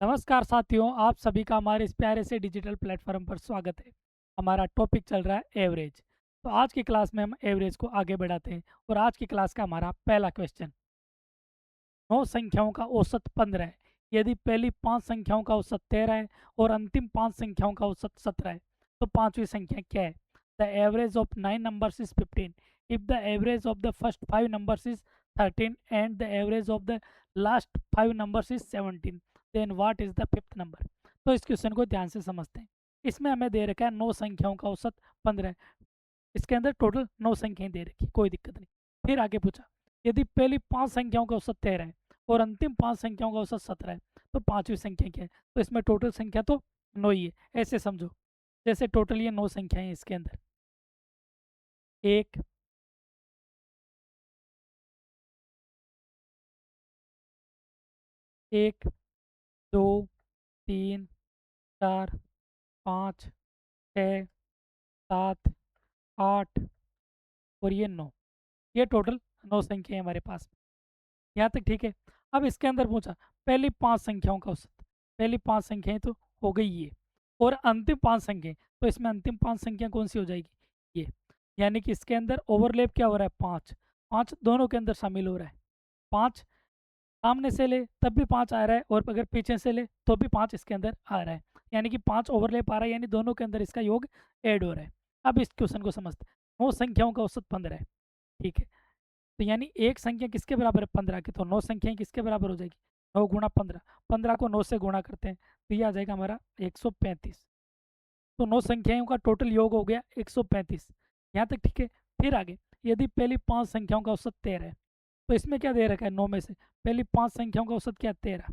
नमस्कार साथियों, आप सभी का हमारे इस प्यारे से डिजिटल प्लेटफॉर्म पर स्वागत है। हमारा टॉपिक चल रहा है एवरेज। तो आज की क्लास में हम एवरेज को आगे बढ़ाते हैं और आज की क्लास का हमारा पहला क्वेश्चन, 9 संख्याओं का औसत 15 है। यदि पहली 5 संख्याओं का औसत 13 है और अंतिम 5 संख्याओं का औसत 17 है, तो पांचवी संख्या क्या है? The average of 9 numbers is 15 if the average of the first 5 numbers is 13 and the average of the last 5 numbers is 17, then what is the fifth number? तो इस क्वेश्चन को ध्यान से समझते हैं। इसमें हमें दे रखा है 9 संख्याओं का औसत 15 है। इसके अंदर टोटल 9 संख्याएं दे रखी, कोई दिक्कत नहीं। फिर आगे पूछा, यदि पहली 5 संख्याओं का औसत 13 है और अंतिम 5 संख्याओं का औसत 17 है, तो पांचवी संख्या क्या है? तो इसमें टोटल संख्या तो 9 ही है, ऐसे समझो जैसे टोटल ये 9 संख्याएं हैं। इसके अंदर एक, एक, दो, तीन, चार, पाँच, छः, सात, आठ और ये 9। ये टोटल 9 संख्याएं हमारे पास। यहाँ तक ठीक है। अब इसके अंदर पूछा पहली 5 संख्याओं का औसत। पहली 5 संख्याएं तो हो गई ये, और अंतिम 5 संख्याएं, तो इसमें अंतिम 5 संख्या कौन सी हो जाएगी? ये। यानी कि इसके अंदर ओवरलैप क्या हो रहा है? 5। 5 दोनों के अंदर शामिल हो रहा है। 5 सामने से ले तब भी 5 आ रहा है, और अगर पीछे से ले तो भी 5 इसके अंदर आ रहा है। यानी कि 5 ओवरलैप आ रहा है, यानी दोनों के अंदर इसका योग ऐड हो रहा है। अब इस क्वेश्चन को समझते हैं। 9 संख्याओं का औसत 15 है, ठीक है। तो यानी एक संख्या किसके बराबर है? 15 की। तो 9 संख्याएं किसके बराबर हो जाएगी? 9 गुणा 15। 15 को 9 से गुणा करते हैं तो ये आ जाएगा हमारा 135। तो 9 संख्याओं का टोटल योग हो गया 135। यहाँ तक ठीक है। फिर आगे, यदि पहली 5 संख्याओं का औसत 13 है, तो इसमें क्या दे रखा है? 9 में से पहली 5 संख्याओं का औसत क्या? 13।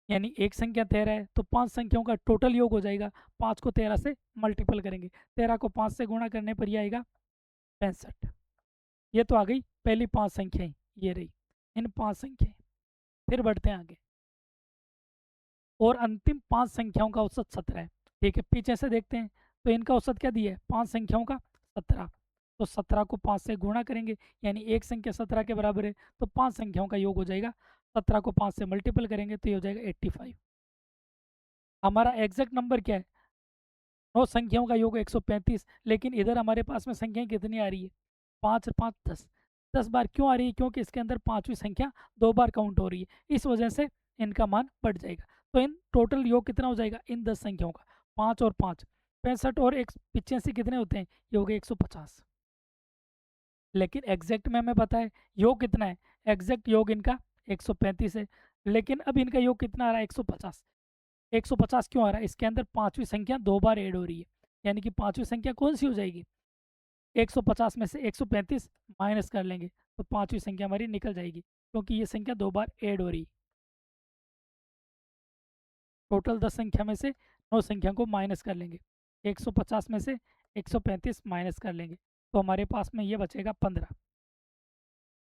यानी एक संख्या 13 है तो 5 संख्याओं का टोटल योग हो जाएगा। 5 को 13 से मल्टीपल करेंगे, 13 को 5 से गुणा करने पर यह आएगा 65। ये तो आ गई पहली 5 संख्याएं, ये रही इन 5 संख्याएं। फिर बढ़ते हैं आगे, और अंतिम 5 संख्याओं का औसत 17 है, ठीक है। पीछे से देखते हैं तो इनका औसत क्या दिया है? 5 संख्याओं का 17। तो 17 को 5 से गुणा करेंगे, यानी एक संख्या 17 के बराबर है, तो 5 संख्याओं का योग हो जाएगा। 17 को 5 से मल्टीपल करेंगे तो ये हो जाएगा 85। हमारा एग्जैक्ट नंबर क्या है? 9 संख्याओं का योग 135, लेकिन इधर हमारे पास में संख्याएं कितनी आ रही है? 5 और 5 10। 10 बार क्यों आ रही है? क्योंकि इसके अंदर पांचवी संख्या 2 बार काउंट हो रही है, इस वजह से इनका मान बढ़ जाएगा। तो इन टोटल योग कितना हो जाएगा इन 10 संख्याओं का? 5 और 5 65, और एक 85 कितने होते हैं? ये हो गए 150। लेकिन एग्जैक्ट में हमें पता है योग कितना है। एग्जैक्ट योग इनका 135 है, लेकिन अब इनका योग कितना आ रहा है? 150। 150 क्यों आ रहा है? इसके अंदर पांचवी संख्या 2 बार ऐड हो रही है, यानी कि पांचवी संख्या कौन सी हो जाएगी? 150 में से 135 माइनस कर लेंगे तो पांचवी संख्या हमारी निकल जाएगी, क्योंकि ये संख्या 2 बार ऐड हो रही है। टोटल 10 संख्या में से 9 संख्या को माइनस कर लेंगे, 150 में से 135 माइनस कर लेंगे, तो हमारे पास में ये बचेगा 15।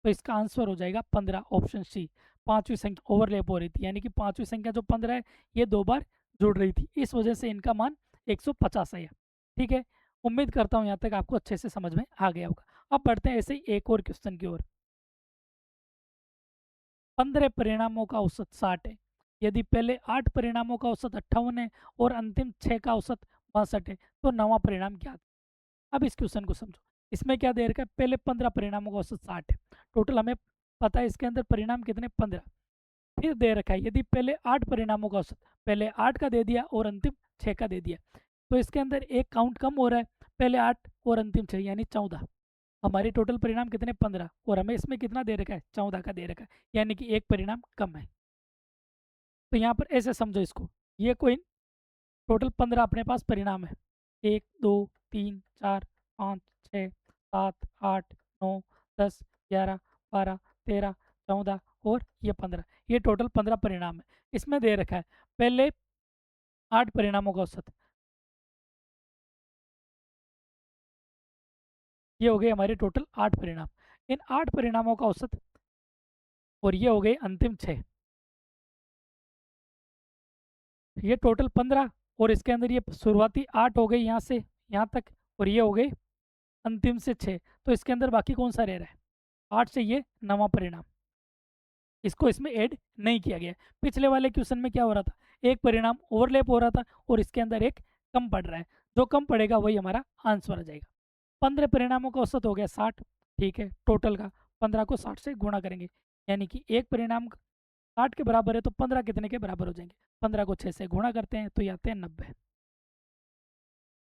तो इसका आंसर हो जाएगा 15, ऑप्शन सी। पांचवी संख्या ओवरलैप हो रही थी, यानी कि पांचवी संख्या जो 15 है ये 2 बार जुड़ रही थी, इस वजह से इनका मान 150 आया। ठीक है। उम्मीद करता हूँ यहाँ तक आपको अच्छे से समझ में आ गया होगा। अब बढ़ते हैं ऐसे ही एक और क्वेश्चन की ओर। 15 परिणामों का औसत 60 है। यदि पहले 8 परिणामों का औसत 58 है और अंतिम 6 का औसत 62 है, तो नवा परिणाम क्या है? अब इस क्वेश्चन को समझो। इसमें क्या दे रखा है? पहले 15 परिणामों का औसत 60 है। टोटल हमें पता है इसके अंदर परिणाम कितने? 15। फिर दे रखा है यदि पहले 8 परिणामों का औसत, पहले 8 का दे दिया और अंतिम 6 का दे दिया, तो इसके अंदर एक काउंट कम हो रहा है, पहले 8 और अंतिम 6 यानी 14। हमारे टोटल परिणाम कितने? 15, और हमें इसमें कितना दे रखा है? 14 का दे रखा है, यानी कि एक परिणाम कम है। तो यहाँ पर ऐसे समझो इसको, ये कोई टोटल 15 अपने पास परिणाम है। 1 2 3 4 5 6 7 8 9 10 11 12 13 14 और ये 15, ये टोटल 15 परिणाम है। इसमें दे रखा है पहले 8 परिणामों का औसत, ये हो गए हमारे टोटल 8 परिणाम। इन 8 परिणामों का औसत, और ये हो गए अंतिम 6, ये टोटल 15, और इसके अंदर ये शुरुआती 8 हो गई यहाँ से यहाँ तक, और ये हो गए अंतिम से 6। तो इसके अंदर बाकी कौन सा रह रहा है? 8 से ये नवा परिणाम, इसको इसमें ऐड नहीं किया गया। पिछले वाले क्वेश्चन में क्या हो रहा था, एक परिणाम ओवरलैप हो रहा था और इसके अंदर एक कम पड़ रहा है, जो कम पड़ेगा वही हमारा आंसर आ जाएगा। 15 परिणामों का औसत हो गया 60, ठीक है, टोटल का 15 को 60 से गुणा करेंगे, यानी कि एक परिणाम 60 के बराबर है तो 15 कितने के बराबर हो जाएंगे, 15 को 6 से गुणा करते हैं तो ये आते हैं 90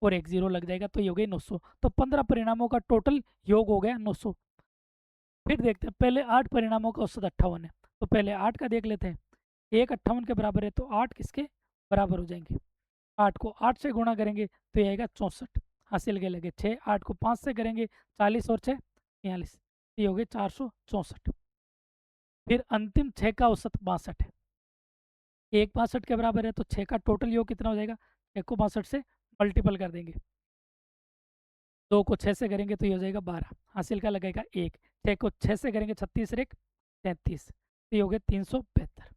और एक जीरो लग जाएगा तो ये हो गई 900। तो 15 परिणामों का टोटल योग हो गया 900। फिर देखते हैं, पहले 8 परिणामों का औसत 58 है, तो पहले 8 का देख लेते हैं। एक 58 के बराबर है तो 8 किसके बराबर हो जाएंगे, 8 को 8 से गुणा करेंगे तो ये आएगा 64, हासिल के लगे 6, 8 को 5 से करेंगे 40 और 6 46, ये हो गए 464। फिर अंतिम 6 का औसत 62 है, एक 62 के बराबर है तो 6 का टोटल योग कितना हो जाएगा, 6 को 62 से मल्टीपल कर देंगे, 2 को 6 से करेंगे तो ये हो जाएगा 12, हासिल का लगेगा 1, 6 को 6 से करेंगे 36 और 1 33, तो ये हो गया 372।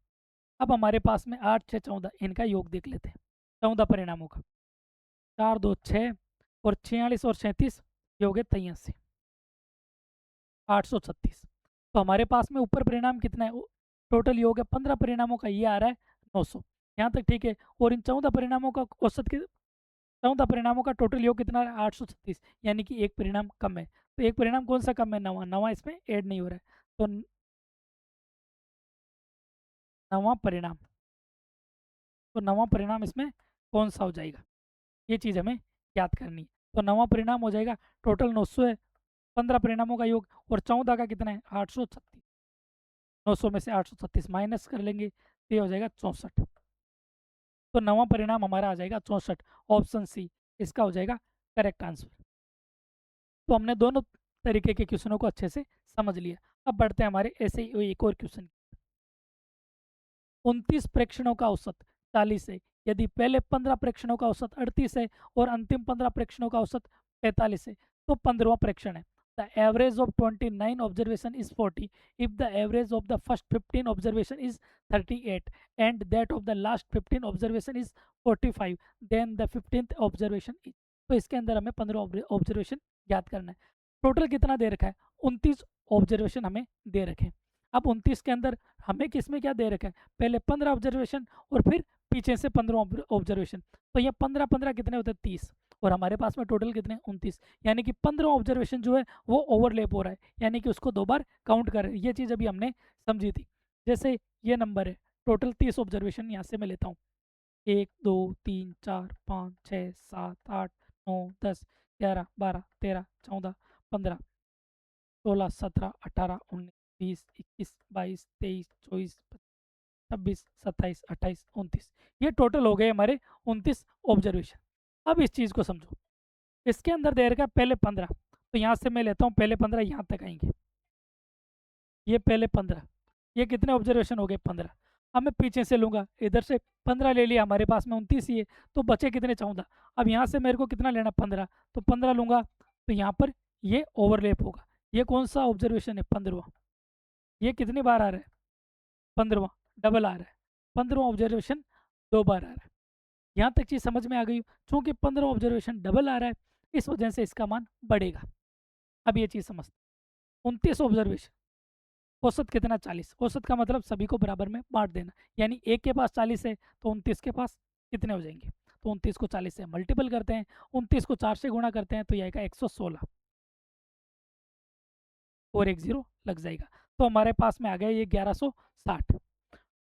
अब हमारे पास में 8 6 14 इनका योग देख लेते हैं, 14 परिणामों का, 4 2 6 और 46 और 37, ये हो गए 83, 836। तो हमारे पास में ऊपर परिणाम कितना है, टोटल योग है 15 परिणामों का, ये आ रहा है 900, यहाँ तक ठीक है। और इन 14 परिणामों का औसत 14 परिणामों का टोटल योग कितना है 836, यानी कि एक परिणाम कम है। तो एक परिणाम कौन सा कम है, नवा, नवा इसमें ऐड नहीं हो रहा है, तो नवा परिणाम, तो नवा परिणाम इसमें कौन सा हो जाएगा, ये चीज़ हमें याद करनी है। तो नवा परिणाम हो जाएगा, टोटल 900 है, 15 परिणामों का योग और 14 का कितना है 836, 900 में से 836 माइनस कर लेंगे तो ये हो जाएगा 64। तो नवा परिणाम हमारा आ जाएगा 64, ऑप्शन सी इसका हो जाएगा करेक्ट आंसर। तो हमने दोनों तरीके के क्वेश्चनों को अच्छे से समझ लिया। अब बढ़ते हैं हमारे ऐसे ही एक और क्वेश्चन, 29 प्रेक्षणों का औसत 40 है, यदि पहले 15 प्रेक्षणों का औसत 38 है और अंतिम 15 प्रेक्षणों का औसत 45 है, तो 15वां प्रेक्षण है। The average of 29 observation is 40 if the average of the first 15 observation is 38 and that of the last 15 observation is 45, then the 15th observation is. तो इसके अंदर हमें 15 ऑब्जर्वेशन याद करना है। टोटल कितना दे रखा है, 29 ऑब्जर्वेशन हमें दे रखे हैं। अब 29 के अंदर हमें किसमें क्या दे रखा है, पहले 15 ऑब्जर्वेशन और फिर पीछे से 15 ऑब्जर्वेशन, तो ये 15 15 कितने होते हैं 30, और हमारे पास में टोटल कितने 29, यानी कि 15 ऑब्जर्वेशन जो है वो ओवरलैप हो रहा है, यानी कि उसको दो बार काउंट कर रहे हैं। ये चीज़ अभी हमने समझी थी। जैसे ये नंबर है, टोटल 30 ऑब्जर्वेशन यहाँ से मैं लेता हूँ, 1 2 3 4 5 6 7 8 9 10 11 12 13 14 15 16 17 18 19 20 21 22 23 24 26 27 28 29, ये टोटल हो गए हमारे 29 ऑब्जर्वेशन। अब इस चीज़ को समझो, इसके अंदर दे रखा है पहले 15, तो यहाँ से मैं लेता हूँ पहले 15 यहाँ तक आएंगे, ये पहले 15, ये कितने ऑब्जर्वेशन हो गए 15। अब मैं पीछे से लूँगा, इधर से 15 ले लिया, हमारे पास में 29 ही है, तो बचे कितने 14। अब यहाँ से मेरे को कितना लेना 15, तो 15 लूँगा, तो यहाँ पर ये ओवरलैप होगा। ये कौन सा ऑब्जर्वेशन है 15वां, ये कितनी बार आ रहा है 15वां, डबल आ रहा है, 15वां ऑब्जर्वेशन 2 बार आ रहा है। यहाँ तक चीज़ समझ में आ गई। चूँकि 15 ऑब्जर्वेशन डबल आ रहा है, इस वजह से इसका मान बढ़ेगा। अब ये चीज़ समझते, 29 ऑब्जर्वेशन, औसत कितना 40, औसत का मतलब सभी को बराबर में बांट देना, यानी एक के पास 40 है तो 29 के पास कितने हो जाएंगे, तो 29 को 40 से मल्टीपल करते हैं, 29 को 4 से गुणा करते हैं तो यह आएगा 116 और एक जीरो लग जाएगा। तो हमारे पास में आ गया ये 1160।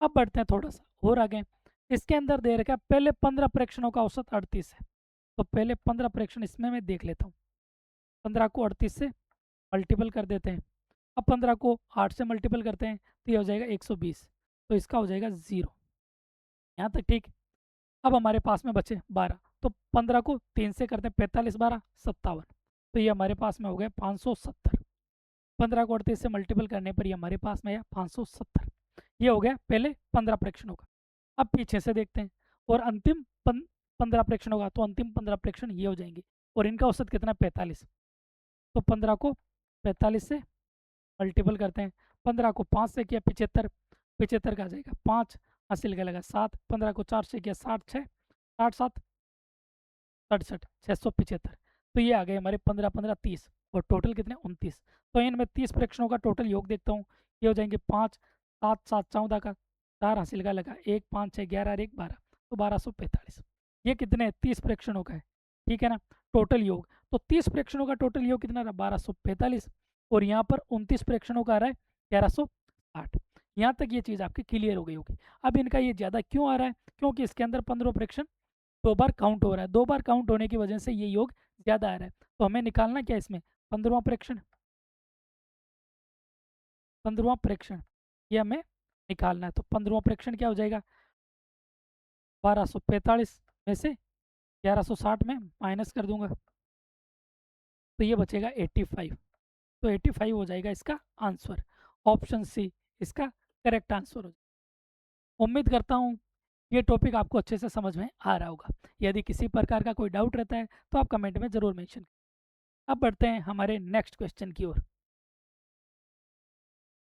अब बढ़ते हैं थोड़ा सा और आगे, इसके अंदर दे रखा है पहले 15 प्रेक्षणों का औसत 38 है, तो पहले 15 प्रेक्षण इसमें मैं देख लेता हूँ, 15 को 38 से मल्टीपल कर देते हैं, अब 15 को 8 से मल्टीपल करते हैं तो ये हो जाएगा 120, तो इसका हो जाएगा 0, यहाँ तक ठीक। अब हमारे पास में बचे 12, तो 15 को 3 से करते हैं, 45 12 57, तो ये हमारे पास में हो गया 570, 15 को 38 से मल्टीपल करने पर ये हमारे पास में आया 570। ये हो गया पहले 15 प्रेक्षणों का। अब पीछे से देखते हैं, और अंतिम 15 प्रेक्षणों का, तो अंतिम 15 प्रेक्षण ये हो जाएंगे, और इनका औसत कितना 45, तो 15 को 45 से मल्टीपल करते हैं, 15 को 5 से किया 75, 75 का आ जाएगा 5, हासिल का लगा 7, 15 को 4 से किया 60 6 60 7 67 675, तो ये आ गए हमारे 15 15 30 और टोटल कितने 29। तो इनमें 30 प्रेक्षणों का टोटल योग देखता हूँ, ये हो जाएंगे 5 7 7 14 का 4 हासिल का लगा, 1 5 6 11 और 1 12, तो 1245। ये कितने 30 प्रेक्षणों का है, ठीक है ना, टोटल योग। तो 30 प्रेक्षणों का टोटल योग कितना रहा 1245, और यहाँ पर 29 प्रेक्षणों का आ रहा है 1160। यहाँ तक ये चीज़ आपकी क्लियर हो गई होगी। अब इनका ये ज़्यादा क्यों आ रहा है, क्योंकि इसके अंदर 15 प्रेक्षण 2 बार काउंट हो रहा है, 2 बार काउंट होने की वजह से ये योग ज़्यादा आ रहा है। तो हमें निकालना क्या इसमें 15वां प्रेक्षण, 15वां प्रेक्षण ये हमें निकालना है। तो 15वां प्रेक्षण क्या हो जाएगा 1245 में से 1160 में माइनस कर दूंगा, तो ये बचेगा 85। तो 85 हो जाएगा इसका आंसर। ऑप्शन सी इसका करेक्ट आंसर हो जाएगा। उम्मीद करता हूँ ये टॉपिक आपको अच्छे से समझ में आ रहा होगा। यदि किसी प्रकार का कोई डाउट रहता है तो आप कमेंट में ज़रूर मेंशन करें। अब बढ़ते हैं हमारे नेक्स्ट क्वेश्चन की ओर।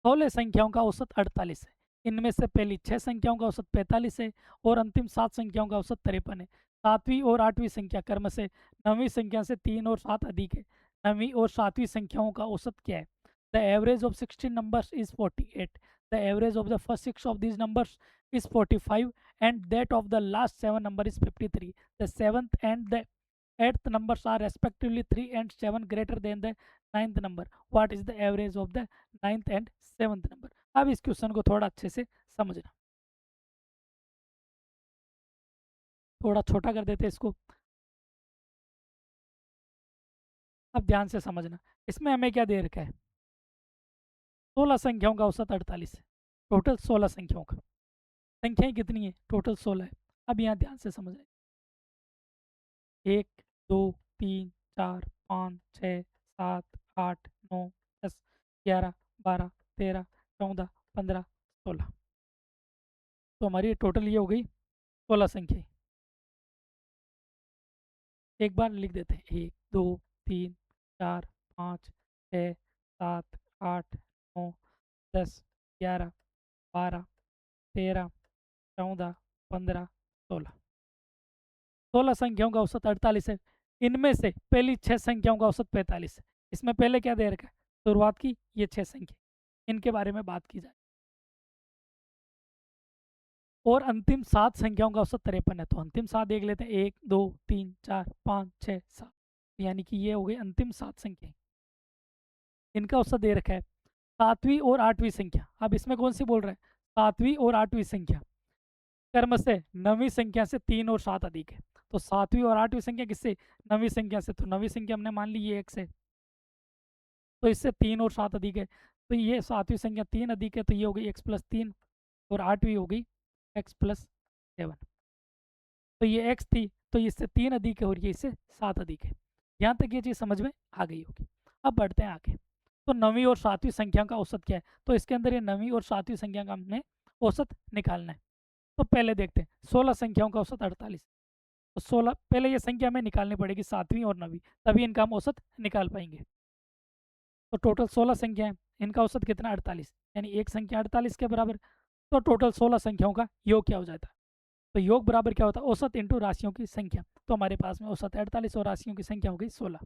16 संख्याओं का औसत 48 है। इनमें से पहली 6 संख्याओं का औसत 45 है और अंतिम 7 संख्याओं का औसत 53 है। 7वीं और 8वीं संख्या क्रम से 9वीं संख्या से 3 और 7 अधिक है। 9वीं और 7वीं संख्याओं का औसत क्या है? The average of 16 numbers is 48. The average of the first 6 of these numbers is 45 and that of the last 7 number is 53. The 7th and the 8th numbers are respectively 3 and 7 greater than the 9th number. What is the average of the 9th and 7th number? अब इस question को थोड़ा अच्छे से समझना, थोड़ा छोटा कर देते इसको। अब ध्यान से समझना, इसमें हमें क्या दे रखा है 16 संख्याओं का औसत 48 है। टोटल 16 संख्याओं का, संख्याएं कितनी है टोटल 16 है। अब यहाँ ध्यान से समझना, 1 2 3 4 5 6 7 8 9 10 11 12 13 14 15 16। तो हमारी टोटल ये हो गई 16 संख्याएं। एक बार लिख देते हैं 1 2 3 4 5 6 7 8 9 10 11 12 13 14 15 16। 16 संख्याओं का औसत 48 है। इनमें से पहली 6 संख्याओं का औसत 45 है। इसमें पहले क्या दे रखा है शुरुआत की ये 6 संख्या, इनके बारे में बात की जाए। और अंतिम 7 संख्याओं का औसत 53 है। तो अंतिम 7 देख लेते हैं 1 2 3 4 5 6 7, यानी कि ये हो गई अंतिम 7 संख्याएं। इनका औसत दे रखा है 7वीं और 8वीं संख्या। अब इसमें कौन सी बोल रहा है 7वीं और 8वीं संख्या क्रम से 9वीं संख्या से 3 और 7 अधिक है। तो 7वीं और 8वीं संख्या किससे 9वीं संख्या से, तो 9वीं संख्या हमने मान ली ये 1 से, तो इससे 3 और 7 अधिक है। तो ये 7वीं संख्या 3 अधिक है, तो ये हो गई x प्लस 3 और 8वीं हो गई x प्लस 7। तो ये x थी, तो इससे 3 अधिक है और ये इससे 7 अधिक है। यहाँ तक ये चीज़ समझ में आ गई होगी। अब बढ़ते हैं आगे। तो 9वीं और 7वीं संख्या का औसत क्या है, तो इसके अंदर ये 9वीं और 7वीं संख्या का हमने औसत निकालना है। तो पहले देखते हैं 16 संख्याओं का औसत 48। तो 16 पहले ये संख्या हमें निकालनी पड़ेगी 7वीं और 9वीं, तभी इनका हम औसत निकाल पाएंगे। तो टोटल 16 संख्या है, इनका औसत कितना 48, यानी एक संख्या 48 के बराबर। तो टोटल 16 संख्याओं का योग क्या हो जाता है, तो योग बराबर क्या होता है औसत इंटू राशियों की संख्या। तो हमारे पास में औसत 48 और राशियों की संख्या हो गई 16।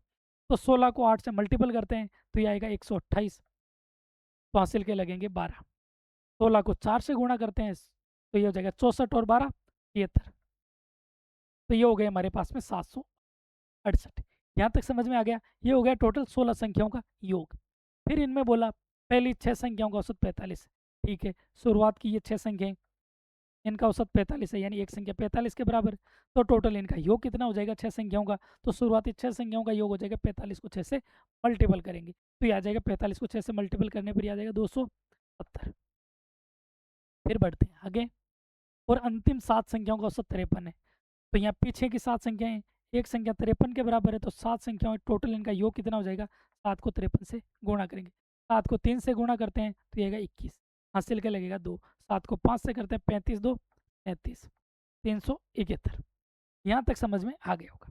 तो 16 को 8 से मल्टीपल करते हैं तो ये आएगा 128, तो हासिल के लगेंगे 12। 16 को 4 से गुणा करते हैं तो ये हो जाएगा 64 और 12 73। तो ये हो गए हमारे पास में 768। यहाँ तक समझ में आ गया। ये हो गया टोटल 16 संख्याओं का योग। फिर इनमें बोला पहली 6 संख्याओं का औसत 45 है। ठीक है, शुरुआत की ये 6 संख्याएं, इनका औसत 45 है, यानी एक संख्या 45 के बराबर। तो टोटल इनका योग कितना हो जाएगा 6 संख्याओं का, तो शुरुआती 6 संख्याओं का योग हो जाएगा 45 को 6 से मल्टीपल करेंगे तो ये आ जाएगा 45 को 6 से मल्टीपल करने पर आ जाएगा 270। फिर बढ़ते हैं आगे। और अंतिम 7 संख्याओं का औसत 53 है। तो यहाँ पीछे की 7 संख्याएं, एक संख्या 53 के बराबर है, तो 7 संख्याओं टोटल इनका योग कितना हो जाएगा 7 को 53 से गुणा करेंगे। 7 को 3 से गुणा करते हैं तो ये आएगा 21, हासिल के लगेगा 2। 7 को 5 से करते हैं 35 2 33, 371। यहाँ तक समझ में आ गया होगा।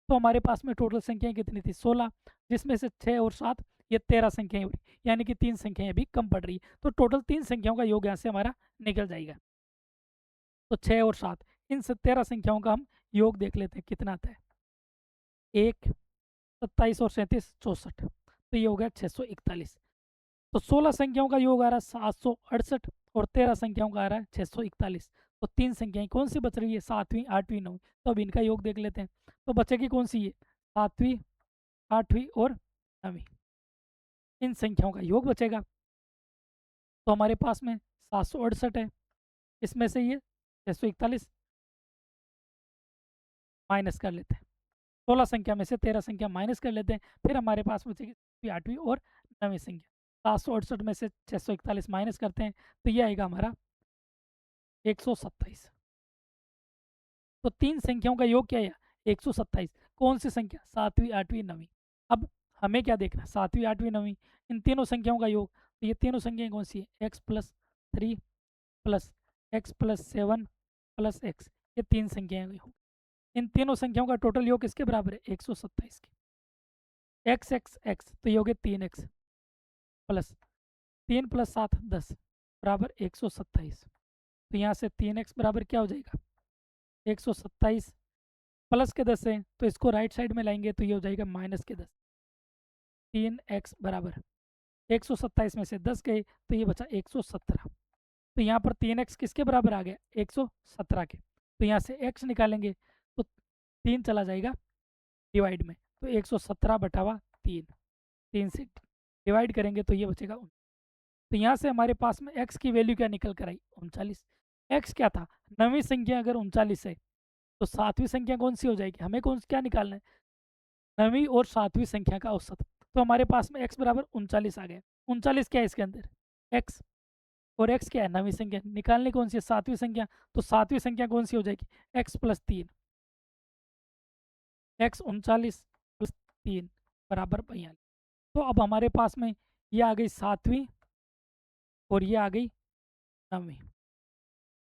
तो हमारे पास में टोटल संख्याएं कितनी थी 16, जिसमें से 6 और 7 ये 13 संख्याएं हुई, यानी कि 3 संख्याएं अभी कम पड़ रही है। तो टोटल 3 संख्याओं का योग यहाँ से हमारा निकल जाएगा। तो 6 और 7 इन 13 संख्याओं का हम योग देख लेते हैं कितना आता है। 1 27 और 37 64, तो ये हो गया 641। तो 16 संख्याओं का योग आ रहा है 768 और 13 संख्याओं का आ रहा है 641। तो 3 संख्याएं कौन सी बच रही है, 7वीं 8वीं 9वीं। तो अब इनका योग देख लेते हैं। तो बचेगी कौन सी है, 7वीं 8वीं और 9वीं। इन संख्याओं का योग बचेगा। तो हमारे पास में 768 है, इसमें से ये 641 माइनस कर लेते हैं। 16 संख्या में से 13 संख्या माइनस कर लेते हैं, फिर हमारे पास बचेगी 8वीं और 9वीं संख्या। 768 में से 641 माइनस करते हैं तो ये आएगा हमारा 127। तो 3 संख्याओं का योग क्या है, 127। कौन सी संख्या, 7वीं 8वीं 9वीं। अब हमें क्या देखना, 7वीं 8वीं 9वीं, इन तीनों संख्याओं का योग। तो ये तीनों संख्याएं कौन सी है, x+3 plus x+7 plus x। ये 3 संख्याएं योग। इन तीनों संख्याओं का टोटल योग किसके बराबर है, 127 के। x तो योग है 3x प्लस 3 + 7 10 बराबर 127। तो यहाँ से 3x बराबर क्या हो जाएगा, 127 प्लस के 10 है तो इसको राइट साइड में लाएंगे तो ये हो जाएगा माइनस के 10। 3x बराबर 127 में से 10 गए तो ये बचा 117। तो यहाँ पर 3x किसके बराबर आ गया, 117 के। तो यहाँ से x निकालेंगे तो 3 चला जाएगा डिवाइड में, तो 117/3। 3 से डिवाइड करेंगे तो ये बचेगा 19। तो यहाँ से हमारे पास में x की वैल्यू क्या निकल कर आई, 39। x क्या था, 9वीं संख्या अगर 39 है तो 7वीं संख्या कौन सी हो जाएगी, हमें कौन क्या निकालना है, 9वीं और 7वीं संख्या का औसत। तो हमारे पास में x बराबर 39 आ गया। 39 क्या है इसके अंदर, x, और x क्या है, 9वीं संख्या। निकालनी कौन सी है, 7वीं संख्या। तो 7वीं संख्या कौन सी हो जाएगी, x+3। x 39 + 3 बराबर 42। तो अब हमारे पास में ये आ गई 7वीं और ये आ गई 9वीं।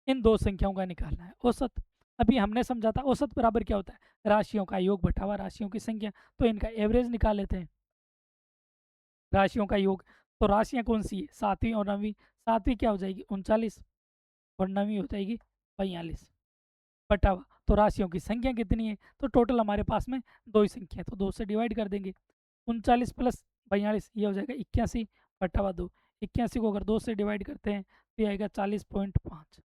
इन दो संख्याओं का निकालना है औसत। अभी हमने समझा था औसत बराबर क्या होता है, राशियों का योग बटा हुआ राशियों की संख्या। तो इनका एवरेज निकाल लेते हैं, राशियों का योग। तो राशियाँ कौन सी है, 7वीं और 9वीं। 7वीं क्या हो जाएगी 39 और 9वीं हो जाएगी 42 बटा हुआ। तो राशियों की संख्या कितनी है, तो टोटल हमारे पास में 2 ही संख्या है तो 2 से डिवाइड कर देंगे। 39 + 42 ये हो जाएगा 81 बटा हुआ 2। 81 को अगर 2 से डिवाइड करते हैं तो ये आएगा 40.5।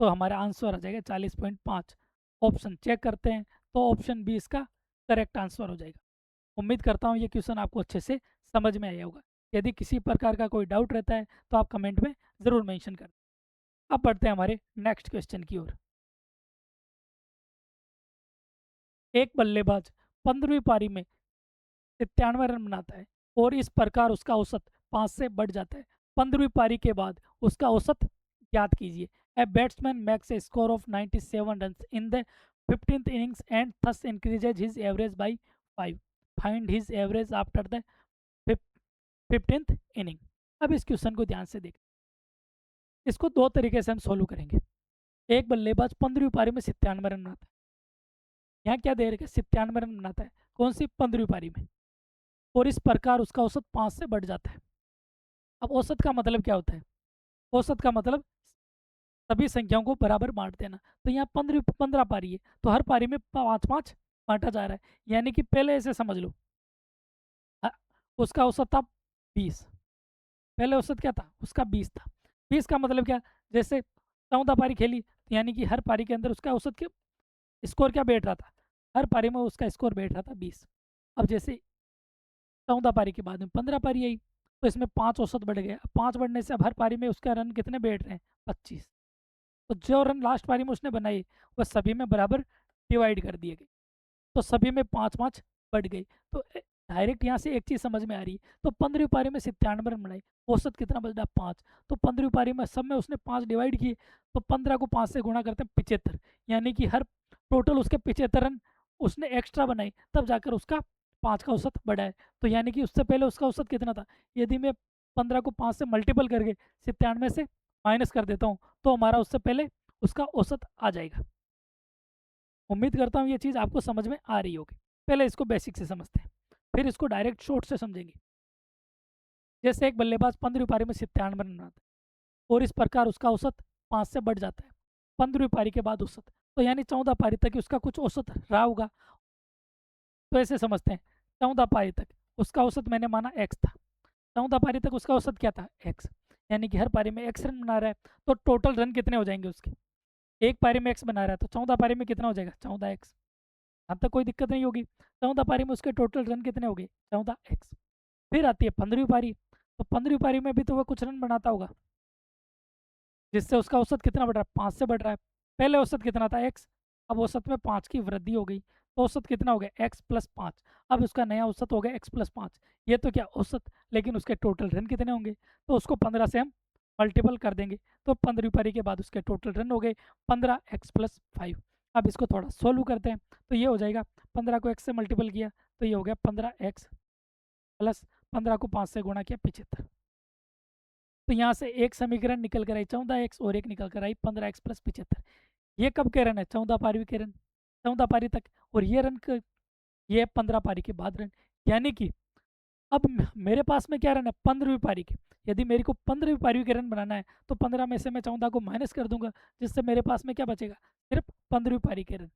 तो हमारा आंसर आ जाएगा 40.5। ऑप्शन चेक करते हैं तो ऑप्शन बी इसका करेक्ट आंसर हो जाएगा। उम्मीद करता हूँ ये क्वेश्चन आपको अच्छे से समझ में आया होगा। यदि किसी प्रकार का कोई डाउट रहता है तो आप कमेंट में ज़रूर मेंशन करें। अब बढ़ते हैं हमारे नेक्स्ट क्वेश्चन की ओर। एक बल्लेबाज 15वीं पारी में 97 रन बनाता है और इस प्रकार उसका औसत 5 से बढ़ जाता है। 15वीं पारी के बाद उसका औसत ज्ञात कीजिए। A batsman makes a score of 97 run in the 15th innings and thus increases his average by 5. Find his average after the 15th inning. अब इस क्वेश्चन को ध्यान से देख, इसको दो तरीके से हम सोल्व करेंगे। एक बल्लेबाज 15वीं पारी में 97 रन बनाता है। यहाँ क्या दे रखा है, 97 रन बनाता है, कौन सी 15वीं पारी में, और इस प्रकार उसका औसत 5 से बढ़ जाता है। अब औसत का मतलब क्या होता है, औसत का मतलब सभी संख्याओं को बराबर बांट देना। तो यहाँ 15 पारी है तो हर पारी में 5-5 बांटा जा रहा है, यानी कि पहले ऐसे समझ लो उसका औसत था 20। पहले औसत क्या था, उसका 20 था। 20 का मतलब क्या, जैसे 14 पारी खेली यानी कि हर पारी के अंदर उसका औसत के स्कोर क्या बैठ रहा था, हर पारी में उसका स्कोर बैठ रहा था 20। अब जैसे 14 पारी के बाद में 15 पारी आई तो इसमें 5 औसत बढ़ गया। 5 बढ़ने से अब हर पारी में उसका रन कितने बैठ रहे हैं, 25। तो जो रन लास्ट पारी में उसने बनाए वह सभी में बराबर डिवाइड कर दिए गए, तो सभी में 5-5 बढ़ गई। तो डायरेक्ट यहाँ से एक चीज़ समझ में आ रही है। तो 15वीं पारी में 97 रन बनाई, औसत कितना बचा, 5। तो 15वीं पारी में सब में उसने 5 डिवाइड किए, तो 15 को 5 से गुणा करते हैं 75, यानी कि हर टोटल उसके 75 रन उसने एक्स्ट्रा बनाई, तब जाकर उसका 5 का औसत बढ़ा है। तो यानी कि उससे पहले उसका औसत कितना था, यदि मैं 15 को 5 से मल्टीपल करके 97 से माइनस कर देता हूँ तो हमारा उससे पहले उसका औसत आ जाएगा। उम्मीद करता हूँ ये चीज़ आपको समझ में आ रही होगी। पहले इसको बेसिक से समझते हैं, फिर इसको डायरेक्ट शॉर्ट से समझेंगे। जैसे एक बल्लेबाज 15वीं पारी में 97 रन बनाता है और इस प्रकार उसका औसत 5 से बढ़ जाता है 15वीं पारी के बाद औसत, तो यानी 14 पारी तक उसका कुछ औसत रहा होगा। तो ऐसे समझते हैं 14 पारी तक उसका औसत मैंने माना x था, 14 पारी तक उसका औसत क्या था, x, यानी कि हर पारी में x रन बना रहा है, तो टोटल रन कितने हो जाएंगे उसके, एक पारी में x बना रहा है तो 14 पारी में कितना हो जाएगा, 14x। अब तक कोई दिक्कत नहीं होगी। 14 पारी में उसके टोटल रन कितने हो गए, 14x। फिर आती है 15वीं पारी, तो 15वीं पारी में भी तो वह कुछ रन बनाता होगा, जिससे उसका औसत कितना बढ़ रहा है, 5 से बढ़ रहा है। पहले औसत कितना था, x, अब औसत में 5 की वृद्धि हो गई, तो औसत कितना हो गया, x प्लस 5। अब उसका नया औसत हो गया x प्लस 5। ये तो क्या औसत, लेकिन उसके टोटल रन कितने होंगे, तो उसको 15 से हम मल्टीपल कर देंगे, तो 15वीं पारी के बाद उसके टोटल रन हो गए 15x प्लस 5। अब इसको थोड़ा सोल्व करते हैं, तो ये हो जाएगा 15 को x से मल्टीपल किया तो ये हो गया 15x प्लस 15 को 5 से गुणा किया 75। तो यहाँ से एक समीकरण निकल कर आई 14x और एक निकल कर आई 15x प्लस 75। ये कब के रन है, 14 पारी के रन, 14 पारी तक, और ये रन ये 15 पारी के बाद रन, यानी कि अब मेरे पास में क्या रन है, 15वीं पारी के। यदि मेरे को 15वीं पारी के रन बनाना है तो 15 में से मैं 14 को माइनस कर दूंगा, जिससे मेरे पास में क्या बचेगा, सिर्फ 15वीं पारी के रन।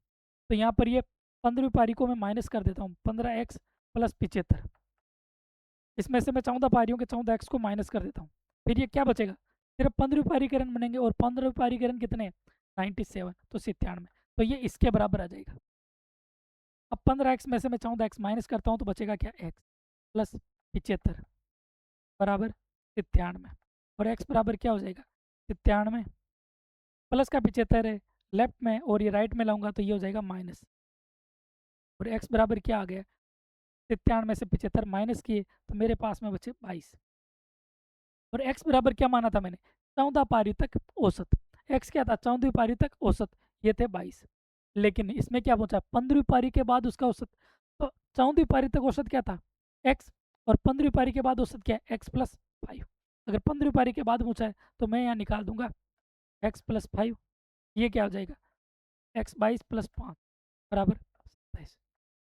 तो यहाँ पर ये 15वीं पारी को मैं माइनस कर देता हूँ, 15x प्लस 75। इसमें से मैं 14 पारियों के 14x को माइनस कर देता हूँ, फिर ये क्या बचेगा, सिर्फ 15वीं पारी के रन बनेंगे, और 15वीं पारी के रन कितने हैं, 97, तो 97, तो ये इसके बराबर आ जाएगा। अब 15x में से मैं 14x माइनस करता हूँ तो बचेगा क्या, x प्लस 75 बराबर 97, और x बराबर क्या हो जाएगा, 97 प्लस का 75 है लेफ्ट में, और ये राइट में लाऊंगा तो ये हो जाएगा माइनस, और x बराबर क्या आ गया, 97 से 75 माइनस किए तो मेरे पास में बचे 22, और x बराबर क्या माना था मैंने, 14 पारी तक औसत। x क्या था, 14वीं पारी तक औसत, ये थे 22, लेकिन इसमें क्या पूछा, 15वीं पारी के बाद उसका औसत। तो 14वीं पारी तक औसत क्या था, x, और 15वीं पारी के बाद औसत क्या है, x प्लस 5। अगर 15वीं पारी के बाद पूछा है तो मैं यहाँ निकाल दूंगा x प्लस 5, ये क्या हो जाएगा, x 22 प्लस 5 बराबर 27।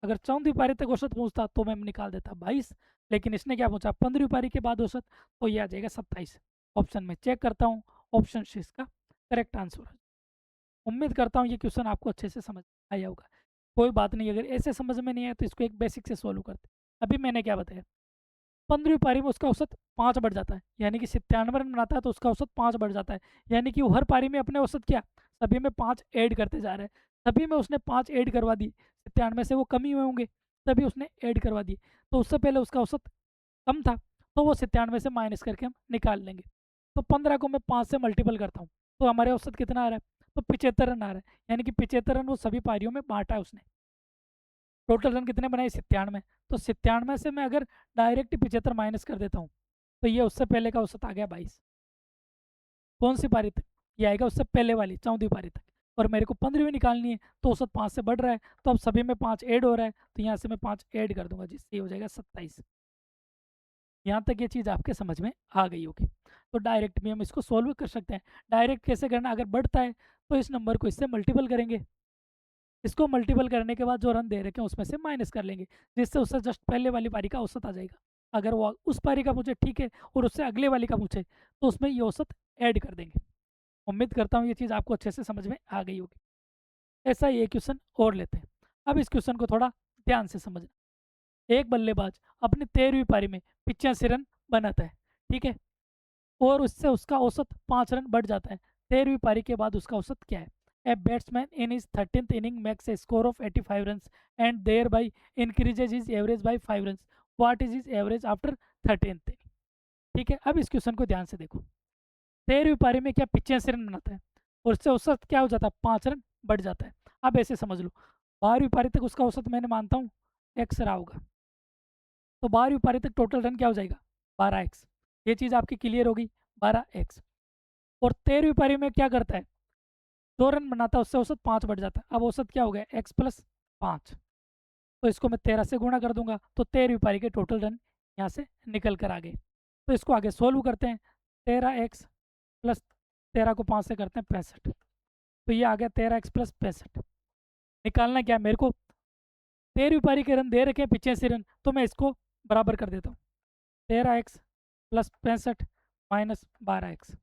अगर 14वीं पारी तक औसत पूछता तो मैं निकाल देता 22, लेकिन इसने क्या पूछा, 15वीं पारी के बाद औसत, तो ये आ जाएगा 27। ऑप्शन में चेक करता हूँ, ऑप्शन सी इसका करेक्ट आंसर है। उम्मीद करता हूँ ये क्वेश्चन आपको अच्छे से समझ आया होगा। कोई बात नहीं, अगर ऐसे समझ में नहीं आया तो इसको एक बेसिक से सॉल्व करते हैं। अभी मैंने क्या बताया, 15वीं पारी में उसका औसत 5 बढ़ जाता है, यानी कि 97 रन बनाता है तो उसका औसत 5 बढ़ जाता है, यानी कि वो हर पारी में अपने औसत क्या, सभी में 5 ऐड करते जा रहे हैं। सभी में उसने 5 ऐड करवा दी, 97 से वो कम ही हुए होंगे, तभी उसने ऐड करवा दिए, तो उससे पहले उसका औसत कम था, तो वो 97 से माइनस करके हम निकाल लेंगे। तो 15 को मैं 5 से मल्टीपल करता हूँ, तो हमारे औसत कितना आ रहा है, तो 75 रन आ रहा है, यानी कि 75 रन वो सभी पारियों में बांटा है उसने। टोटल रन कितने बनाए, 97, तो 97 से मैं अगर डायरेक्ट 75 माइनस कर देता हूँ तो ये उससे पहले का औसत आ गया 22। कौन सी पारी तक, ये आएगा उससे पहले वाली 14वीं पारी तक, और मेरे को 15वीं निकालनी है, तो औसत 5 से बढ़ रहा है, तो अब सभी में 5 ऐड हो रहा है, तो यहाँ से मैं 5 ऐड कर दूंगा, जिससे ये हो जाएगा 27। यहाँ तक ये चीज़ आपके समझ में आ गई होगी। तो डायरेक्ट भी हम इसको सॉल्व कर सकते हैं। डायरेक्ट कैसे करना, अगर बढ़ता है तो इस नंबर को इससे मल्टीपल करेंगे, इसको मल्टीपल करने के बाद जो रन दे रखे हैं उसमें से माइनस कर लेंगे, जिससे उससे जस्ट पहले वाली पारी का औसत आ जाएगा। अगर वो उस पारी का पूछे ठीक है, और उससे अगले वाली का पूछे तो उसमें ये औसत ऐड कर देंगे। उम्मीद करता हूँ ये चीज़ आपको अच्छे से समझ में आ गई होगी। ऐसा ही एक क्वेश्चन और लेते हैं। अब इस क्वेश्चन को थोड़ा ध्यान से समझना। एक बल्लेबाज अपनी 13वीं पारी में 85 रन बनाता है, ठीक है, और उससे उसका औसत 5 रन बढ़ जाता है। 13वीं पारी के बाद उसका औसत क्या है, a batsman in his 13th inning makes a score of 85 run and thereby increases his average by 5 run, what is his average after 13th inning. ठीक है, अब इस क्वेश्चन को ध्यान से देखो। 13वीं पारी में क्या 85 रन बनाता है, और उससे औसत क्या हो जाता है, 5 रन बढ़ जाता है। अब ऐसे समझ लो, 12वीं पारी तक उसका औसत मैंने मानता हूँ एक्स रहा होगा, तो 12वीं पारी तक टोटल रन क्या हो जाएगा, 12x। ये चीज़ आपकी क्लियर होगी, 12x। और 13वीं पारी में क्या करता है, 2 रन बनाता है, उससे औसत 5 बढ़ जाता है। अब औसत क्या हो गया, x प्लस 5, तो इसको मैं 13 से गुणा कर दूंगा, तो 13वीं पारी के टोटल रन यहाँ से निकल कर आ गए। तो इसको आगे सोल्व करते हैं, 13x प्लस 13 को 5 से करते हैं 65, तो ये आ गया 13x प्लस 65। निकालना क्या है मेरे को, 13वीं पारी के रन दे रखे हैं 85 रन, तो मैं इसको बराबर कर देता हूँ, 13x प्लस 65 माइनस 12x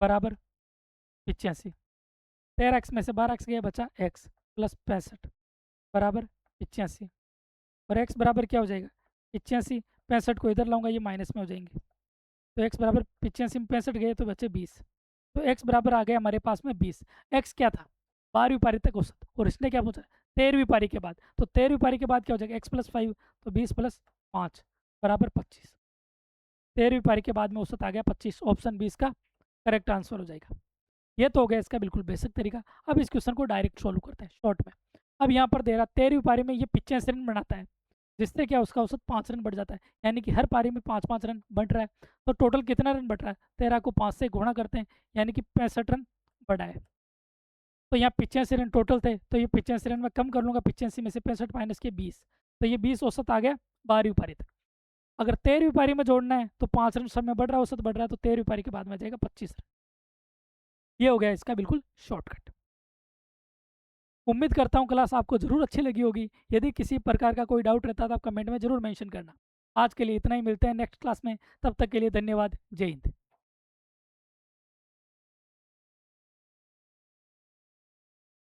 बराबर 85। 13x में से 12x गया, बचा x प्लस 65 बराबर 85, और x बराबर क्या हो जाएगा, 85 65 को इधर लाऊंगा, ये माइनस में हो जाएंगे। तो x बराबर 85 में 65 गए तो बचे 20। तो x बराबर आ गया हमारे पास में 20। x क्या था? 12वीं पारी तक औसत, और इसने क्या पूछा? 13वीं पारी के बाद। तो 13वीं पारी के बाद क्या हो जाएगा? x + 5, तो 20 + 5 बराबर 25। 13वीं पारी के बाद में औसत आ गया 25। ऑप्शन 20 का करेक्ट आंसर हो जाएगा। ये तो हो गया इसका बिल्कुल बेसिक तरीका। अब इस क्वेश्चन को डायरेक्ट सॉल्व करते हैं शॉर्ट में। अब यहाँ पर दे रहा 13वीं पारी में ये 85 रन बनाता है, जिससे क्या उसका औसत 5 रन बढ़ जाता है, यानी कि हर पारी में 5-5 रन बट रहा है। तो टोटल कितना रन बट रहा है? 13 को 5 से गुणा करते हैं, यानी कि 65 रन बढ़ा है। तो यहाँ 85 रन टोटल थे, तो ये 85 रन में कम कर लूँगा, 85 में से 65 माइनस के 20, तो ये 20 औसत आ गया 12वीं पारी तक। अगर 13वीं पारी में जोड़ना है तो 5 रन सब में बढ़ रहा है, औसत बढ़ रहा है, तो 13वीं पारी के बाद में जाएगा 25 रन। ये हो गया इसका बिल्कुल शॉर्टकट। उम्मीद करता हूँ क्लास आपको ज़रूर अच्छी लगी होगी। यदि किसी प्रकार का कोई डाउट रहता है तो आप कमेंट में ज़रूर मेंशन करना। आज के लिए इतना ही, मिलते हैं नेक्स्ट क्लास में, तब तक के लिए धन्यवाद। जय हिंद।